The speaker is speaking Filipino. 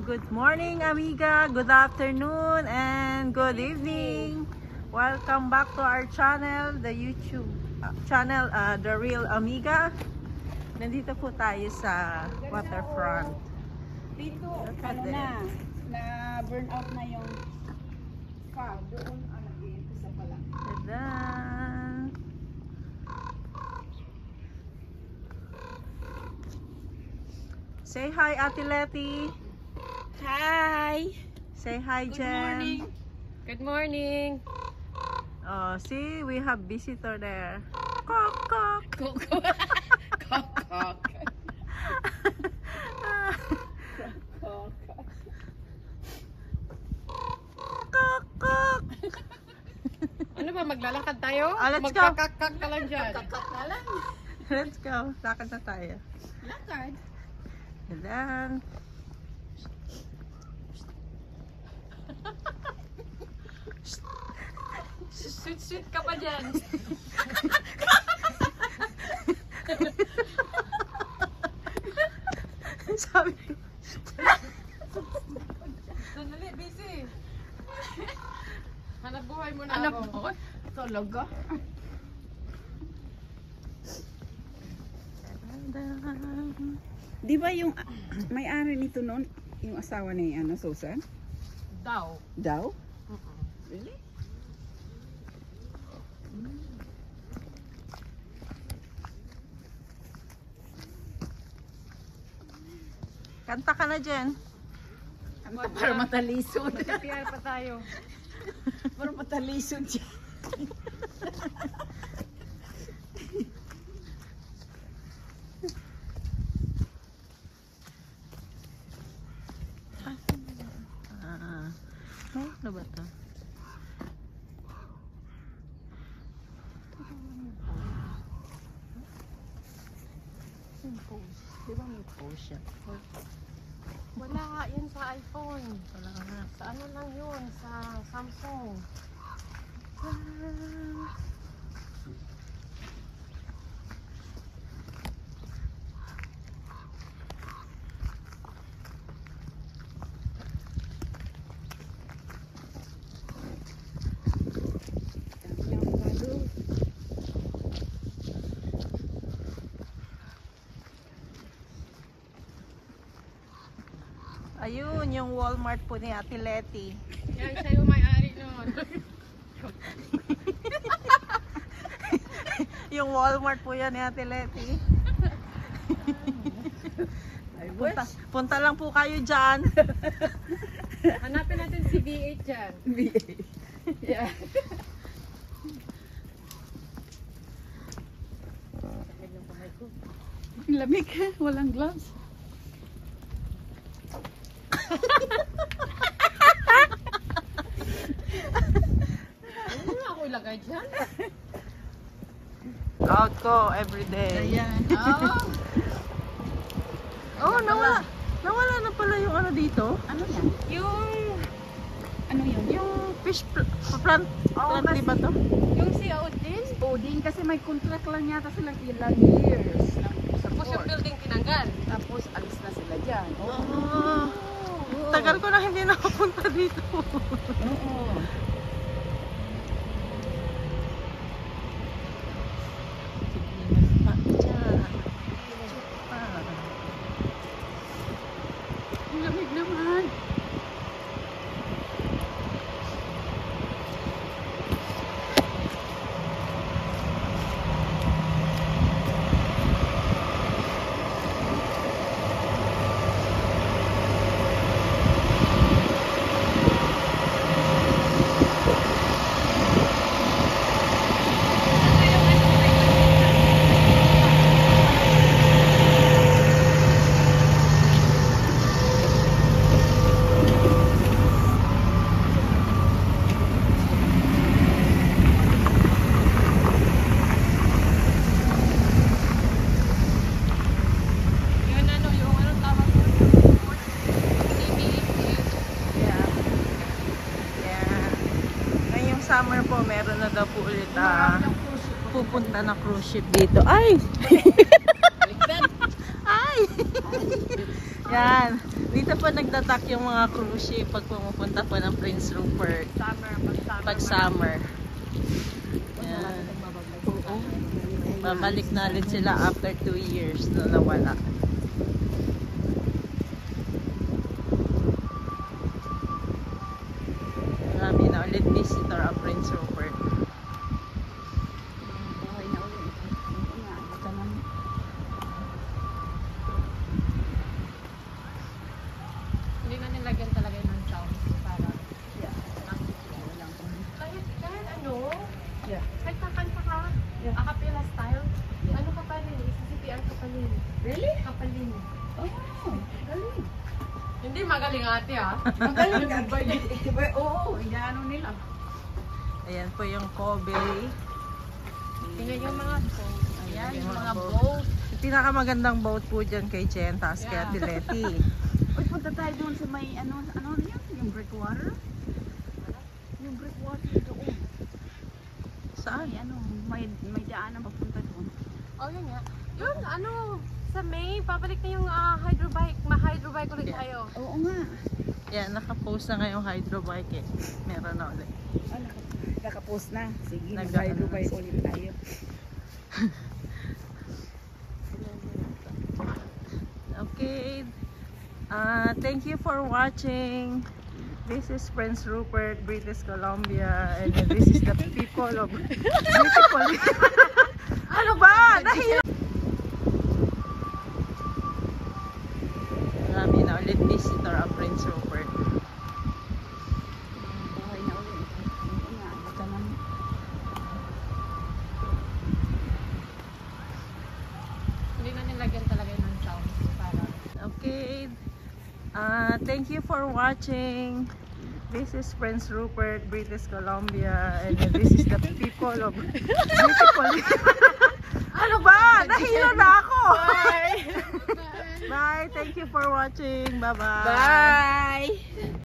Good morning, amiga. Good afternoon and good evening. Welcome back to our channel, the YouTube channel, the Real Amiga. Nandito po tayo sa waterfront. Dito, ano na burn out na yung car. Doon, isa pala. Tada! Say hi, Ate Letty. Hi! Say hi, Good Jen. morning. Good morning. Oh, see, we have visitor there. Kok, kok. Kok, kok. Kok, kok. Ano ba, maglalakad tayo? Let's go. Magkakakak ka lang dyan. Let's go. Lakad na tayo. Lakad. Dadan. Sweet ka pa dyan. Sabi ko. Sandali, busy. Hanap buhay mo na Anak ako. mo? Talaga? Di ba yung may-ari nito noon, yung asawa ni Susan? Daw. Daw? Really? Kanta ka na, Jen. Para matalisod. Mag-PR pa tayo. Para matalisod siya. Ano ba ito? Di ba may post siya? Wala, yan sa iPhone. Wala na. Sa ano lang yun, sa Samsung. Ayun, yung Walmart po ni Ate Letty. Yan, siya yung may-ari nun. Yung Walmart po yan ni Ate Letty. Punta lang po kayo dyan. Hanapin natin si B8 dyan. Yeah. Lamig, walang gloves. Ano nga ako ilagay dyan? Out ko everyday. Ayan. Oh, nawala. Nawala na pala yung ano dito. Ano yan? Ano yun? Yung fish plant. Plant, di ba to? Yung si Odin? Odin kasi may contract lang yata silang ilang years. Tapos yung building tinanggal. Tapos alis na sila dyan. Ah, tagal ko na hindi nakapunta dito. Oo. Ang lamig naman. summer po, meron na daw po ulit pupunta na cruise ship dito. Ay! Ay! Yan. Dito po nagtatak yung mga cruise ship pag pumupunta po ng Prince Rupert. Pag summer. Yan. Babalik na ulit sila after 2 years na nawala. Marami na ulit visitor ang Prince Rupert. Hindi na nilagyan talaga ng sound para kahit ano, kahit kakanta ka, acapella style, ano ka pa rin, CPR ka pa rin. Really? Kapalin. Oh, galing. Hindi magaling ate ah. Magaling ka. Oo, inaano nila. Ayan po yung COWBAY. Tingnan yung mga boat. Ayan, yung yung mga mga boat. boat. Yung pinakamagandang boat po dyan kay Chen, taas kay Ate Letty. Uy, punta tayo doon sa may ano yan? Yung breakwater? Yung breakwater doon. Saan? May daan na papunta doon. Oh, yun nga. Yun, ano, sa May, babalik na yung hydrobike. Ma-hydrobike ulit tayo. Oo nga. Yan, nakapost na ngayong hydrobike eh. Meron na ulit. Nakapost na. Sige, Nag-ano mag-bike na. ulit tayo. Okay. Thank you for watching. This is Prince Rupert, British Columbia, and this is the people of beautiful. Ano ba? Nahilo. Marami na ulit visitor ang Prince Rupert. Buhay na ulit. Oo nga. Ito naman. Hindi na nilagyan talaga ng sound para Okay. Thank you for watching. This is Prince Rupert, British Columbia, and this is the people of beautiful. Ano ba? Nahilo na ako. Bye! Bye. Thank you for watching. Bye-bye. Bye!